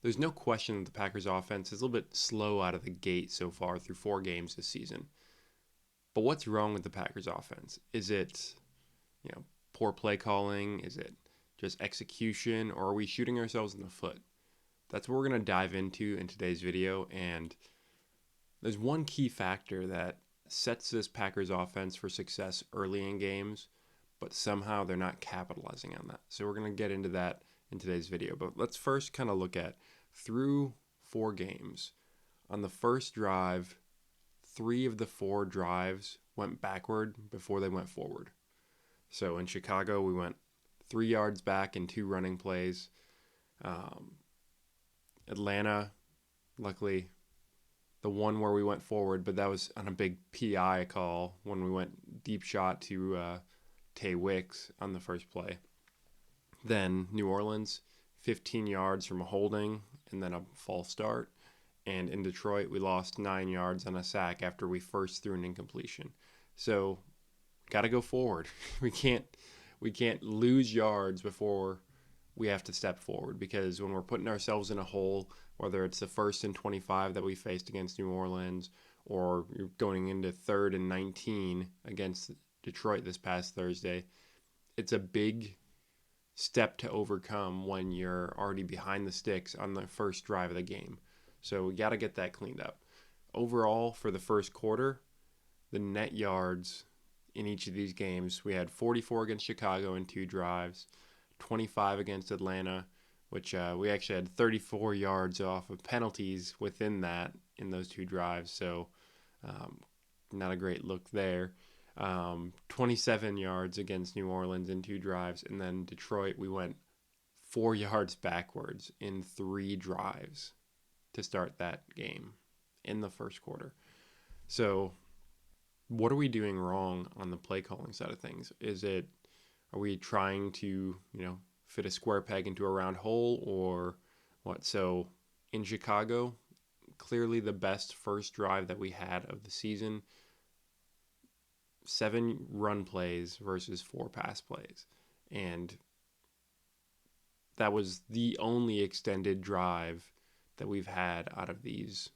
There's no question that the Packers offense is a little bit slow out of the gate so far through 4 games this season. But what's wrong with the Packers offense? Is it, poor play calling? Is it just execution? Or are we shooting ourselves in the foot? That's what we're going to dive into in today's video. And there's one key factor that sets this Packers offense for success early in games, but somehow they're not capitalizing on that. So we're going to get into that in today's video. But let's first kind of look at through 4 games. On the first drive, 3 of the 4 drives went backward before they went forward. So in Chicago, we went 3 yards back in 2 running plays. Um, Atlanta, luckily, the one where we went forward, but that was on a big PI call when we went deep shot to Tay Wicks on the first play. Then New Orleans, 15 yards from a holding and then a false start. And in Detroit, we lost 9 yards on a sack after we first threw an incompletion. So, got to go forward. we can't we can't lose yards before we have to step forward, because when we're putting ourselves in a hole, whether it's the 1st and 25 that we faced against New Orleans, or you're going into 3rd and 19 against Detroit this past Thursday, it's a big step to overcome when you're already behind the sticks on the first drive of the game. So we got to get that cleaned up. Overall, for the first quarter, the net yards in each of these games, we had 44 against Chicago in 2 drives, 25 against Atlanta, which we actually had 34 yards off of penalties within that in those 2 drives. So um, not a great look there. 27 yards against New Orleans in 2 drives. And then Detroit, we went 4 yards backwards in 3 drives to start that game in the first quarter. So, what are we doing wrong on the play calling side of things? Are we trying to, fit a square peg into a round hole, or what? So, in Chicago, clearly the best first drive that we had of the season, 7 run plays versus 4 pass plays. And that was the only extended drive that we've had out of these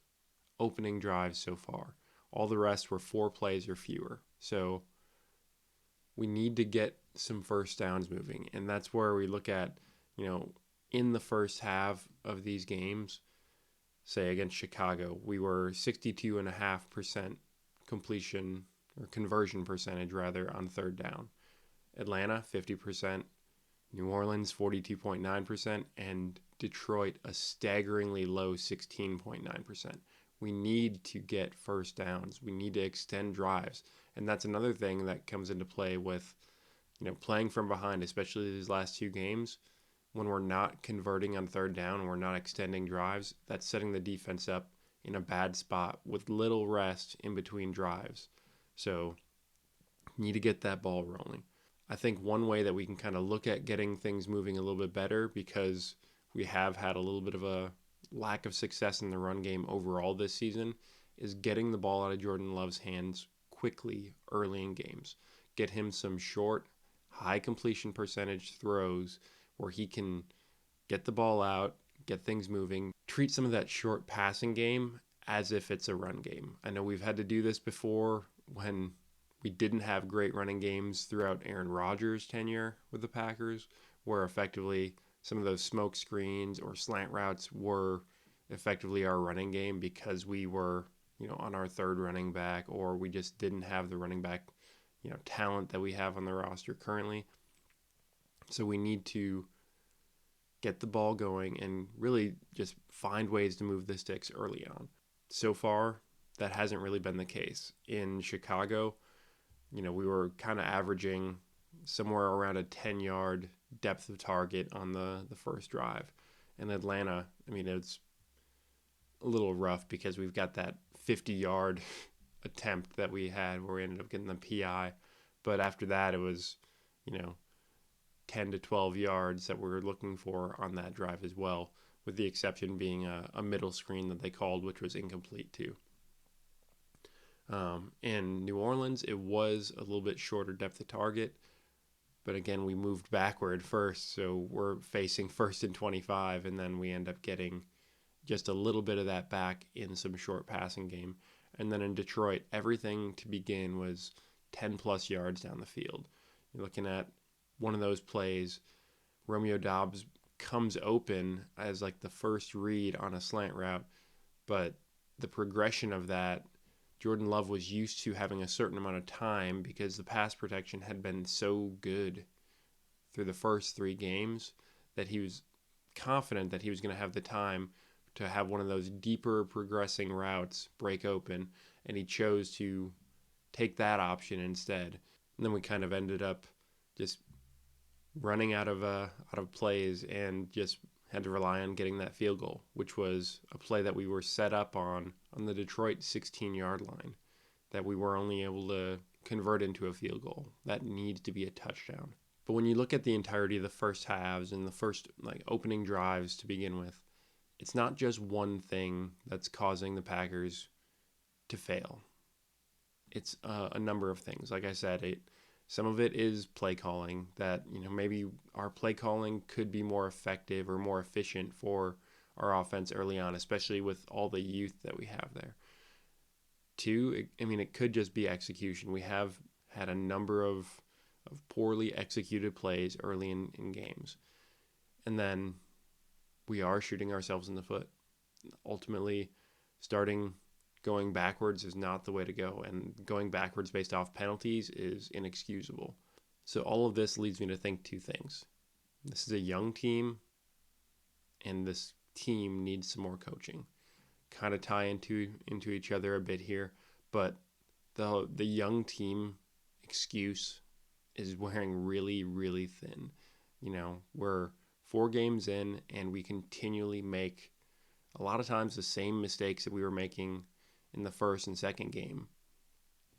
opening drives so far. All the rest were 4 plays or fewer. So we need to get some first downs moving. And that's where we look at, in the first half of these games, say against Chicago, we were 62.5% completion or conversion percentage rather on 3rd down. Atlanta, 50%. New Orleans, 42.9%, and Detroit, a staggeringly low 16.9%. We need to get first downs. We need to extend drives. And that's another thing that comes into play with, playing from behind, especially these last 2 games. When we're not converting on 3rd down and we're not extending drives, that's setting the defense up in a bad spot with little rest in between drives. So, need to get that ball rolling. I think one way that we can kind of look at getting things moving a little bit better, because we have had a little bit of a lack of success in the run game overall this season, is getting the ball out of Jordan Love's hands quickly early in games. Get him some short, high completion percentage throws where he can get the ball out, get things moving, treat some of that short passing game as if it's a run game. I know we've had to do this before when we didn't have great running games throughout Aaron Rodgers' tenure with the Packers, where effectively some of those smoke screens or slant routes were effectively our running game because we were, on our 3rd running back, or we just didn't have the running back, talent that we have on the roster currently. So we need to get the ball going and really just find ways to move the sticks early on. So far, that hasn't really been the case. In Chicago, we were kind of averaging somewhere around a 10-yard depth of target on the first drive. In Atlanta, it's a little rough because we've got that 50-yard attempt that we had where we ended up getting the PI. But after that, it was, 10 to 12 yards that we were looking for on that drive as well, with the exception being a middle screen that they called, which was incomplete too. In New Orleans, it was a little bit shorter depth of target, but again, we moved backward first, so we're facing 1st and 25, and then we end up getting just a little bit of that back in some short passing game. And then in Detroit, everything to begin was 10 plus yards down the field. You're looking at one of those plays, Romeo Doubs comes open as like the first read on a slant route, but the progression of that, Jordan Love was used to having a certain amount of time because the pass protection had been so good through the first 3 games that he was confident that he was going to have the time to have one of those deeper progressing routes break open, and he chose to take that option instead. And then we kind of ended up just running out of plays and just had to rely on getting that field goal, which was a play that we were set up on the Detroit 16-yard line that we were only able to convert into a field goal. That needs to be a touchdown. But when you look at the entirety of the first halves and the first opening drives to begin with, it's not just one thing that's causing the Packers to fail. It's a number of things. Like I said, some of it is play calling that, maybe our play calling could be more effective or more efficient for our offense early on, especially with all the youth that we have there. 2, it could just be execution. We have had a number of poorly executed plays early in games. And then we are shooting ourselves in the foot. Ultimately, going backwards is not the way to go, and going backwards based off penalties is inexcusable. So all of this leads me to think 2 things. This is a young team, and this team needs some more coaching. Kind of tie into each other a bit here, but the young team excuse is wearing really, really thin. We're 4 games in, and we continually make a lot of times the same mistakes that we were making in the first and second game,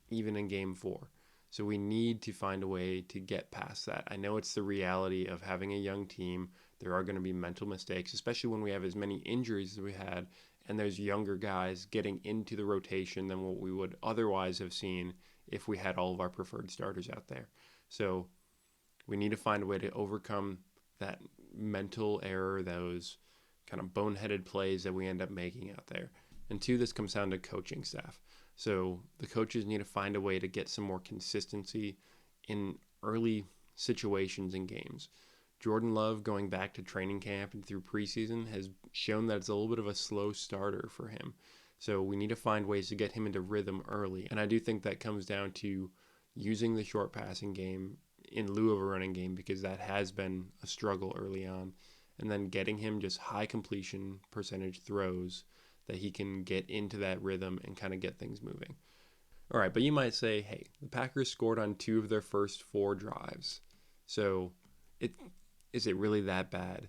even in game 4. So we need to find a way to get past that. I know it's the reality of having a young team. There are going to be mental mistakes, especially when we have as many injuries as we had, and there's younger guys getting into the rotation than what we would otherwise have seen if we had all of our preferred starters out there. So we need to find a way to overcome that mental error, those kind of boneheaded plays that we end up making out there. And 2, this comes down to coaching staff. So the coaches need to find a way to get some more consistency in early situations in games. Jordan Love, going back to training camp and through preseason, has shown that it's a little bit of a slow starter for him. So we need to find ways to get him into rhythm early. And I do think that comes down to using the short passing game in lieu of a running game, because that has been a struggle early on. And then getting him just high completion percentage throws that he can get into that rhythm and kind of get things moving. All right, but you might say, hey, the Packers scored on 2 of their first 4 drives. So is it really that bad?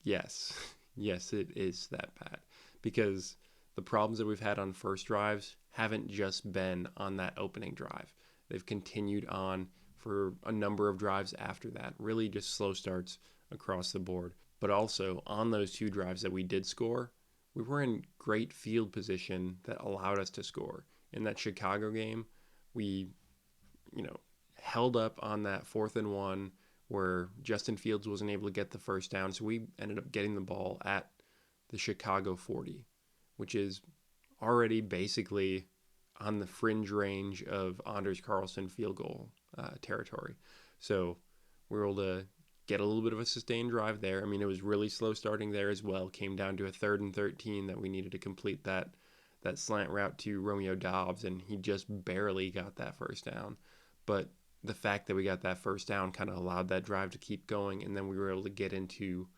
Yes. Yes, it is that bad. Because the problems that we've had on first drives haven't just been on that opening drive. They've continued on for a number of drives after that. Really just slow starts across the board. But also on those 2 drives that we did score, we were in great field position that allowed us to score. In that Chicago game, we, held up on that 4th and 1 where Justin Fields wasn't able to get the first down. So we ended up getting the ball at the Chicago 40, which is already basically on the fringe range of Anders Carlson field goal territory. So we were able to get a little bit of a sustained drive there. It was really slow starting there as well. Came down to a 3rd and 13 that we needed to complete that slant route to Romeo Doubs, and he just barely got that first down. But the fact that we got that first down kind of allowed that drive to keep going, and then we were able to get into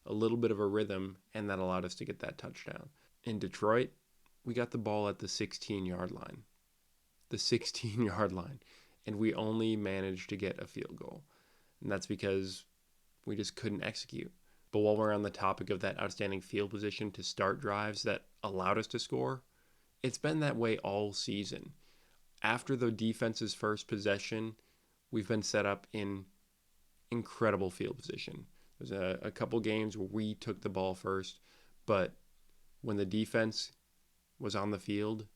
a little bit of a rhythm, and that allowed us to get that touchdown. In Detroit, we got the ball at the 16-yard line. The 16-yard line. And we only managed to get a field goal. And that's because we just couldn't execute. But while we're on the topic of that outstanding field position to start drives that allowed us to score, it's been that way all season. After the defense's first possession, we've been set up in incredible field position. There's a couple games where we took the ball first, but when the defense was on the field,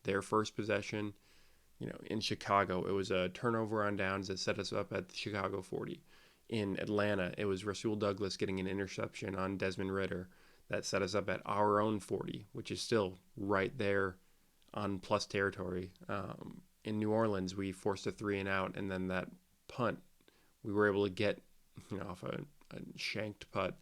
their first possession, in Chicago, it was a turnover on downs that set us up at the Chicago 40. In Atlanta, it was Rasul Douglas getting an interception on Desmond Ridder that set us up at our own 40, which is still right there on plus territory. In New Orleans, we forced a 3-and-out, and then that punt we were able to get, off a shanked punt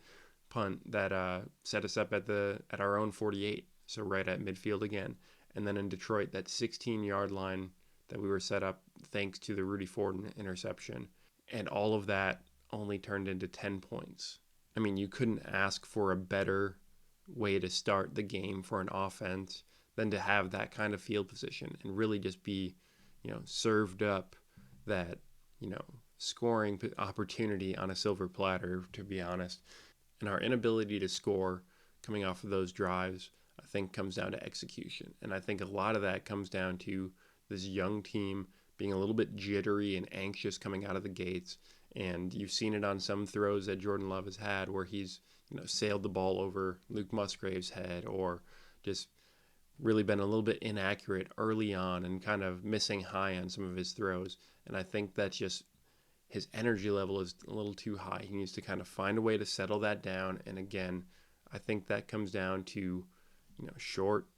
that set us up at our own 48, so right at midfield again. And then in Detroit, that 16-yard line that we were set up thanks to the Rudy Ford interception, and all of that only turned into 10 points. I mean, you couldn't ask for a better way to start the game for an offense than to have that kind of field position and really just be, served up that, scoring opportunity on a silver platter, to be honest. And our inability to score coming off of those drives, I think, comes down to execution. And I think a lot of that comes down to this young team being a little bit jittery and anxious coming out of the gates. And you've seen it on some throws that Jordan Love has had where he's, sailed the ball over Luke Musgrave's head, or just really been a little bit inaccurate early on and kind of missing high on some of his throws. And I think that's just his energy level is a little too high. He needs to kind of find a way to settle that down. And again, I think that comes down to, short,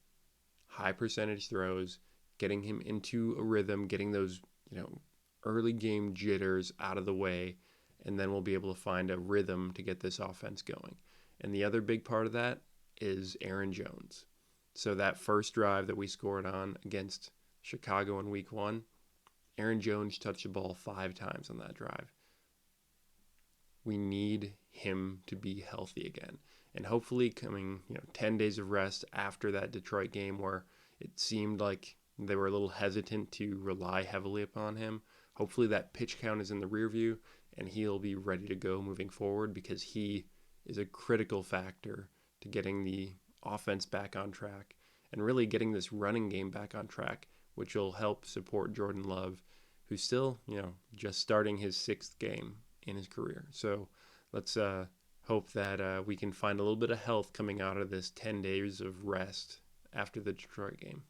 high percentage throws, getting him into a rhythm, getting those, early game jitters out of the way, and then we'll be able to find a rhythm to get this offense going. And the other big part of that is Aaron Jones. So that first drive that we scored on against Chicago in week 1, Aaron Jones touched the ball 5 times on that drive. We need him to be healthy again. And hopefully coming, 10 days of rest after that Detroit game where it seemed like they were a little hesitant to rely heavily upon him, hopefully that pitch count is in the rear view and he'll be ready to go moving forward, because he is a critical factor to getting the offense back on track and really getting this running game back on track, which will help support Jordan Love, who's still, just starting his 6th game in his career. So let's hope that we can find a little bit of health coming out of this 10 days of rest after the Detroit game.